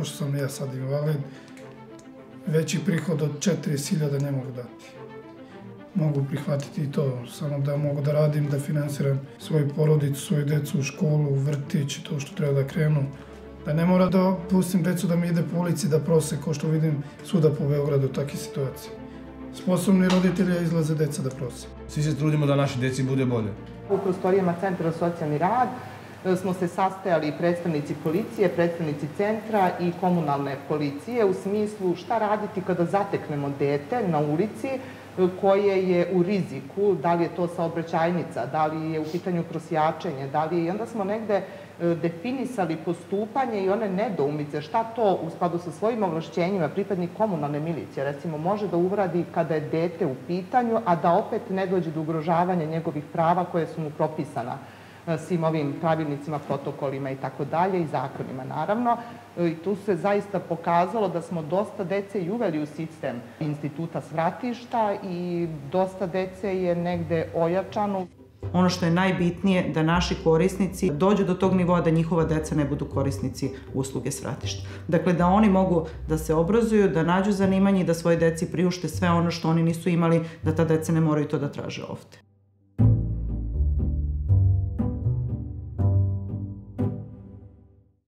pošto sam ja sad invalid, veći prihod od 40.000 ne mogu dati. Mogu prihvatiti i to, samo da mogu da radim, da finansiram svoju porodicu, svoju decu u školu, vrtić, to što treba da krenu. Da ne mora da pustim decu da mi ide po ulici da prose, kao što vidim svuda po Beogradu, takve situacije. Sposobni roditelji izlaze deca da prose. Svi se trudimo da naši deci bude bolje. U prostorijama Centra za socijalni rad smo se sastajali predstavnici policije, predstavnici centra i komunalne policije u smislu šta raditi kada zateknemo dete na ulici koje je u riziku, da li je to saobraćajnica, da li je u pitanju prosjačenje, i onda smo negde definisali postupanje i one nedoumice šta to u skladu sa svojim ovlašćenjima pripadnik komunalne milicije recimo može da uradi kada je dete u pitanju, a da opet ne dođe do ugrožavanja njegovih prava koje su mu propisana svim ovim pravilnicima, protokolima i tako dalje i zakonima naravno. I tu se zaista pokazalo da smo dosta dece i uveli u sistem instituta svratišta i dosta dece je negde ojačano. Ono što je najbitnije da naši korisnici dođu do tog nivoa da njihova deca ne budu korisnici usluge svratišta. Dakle, da oni mogu da se obrazuju, da nađu zanimanje i da svoje deci priušte sve ono što oni nisu imali, da ta deca ne moraju to da traže ovde.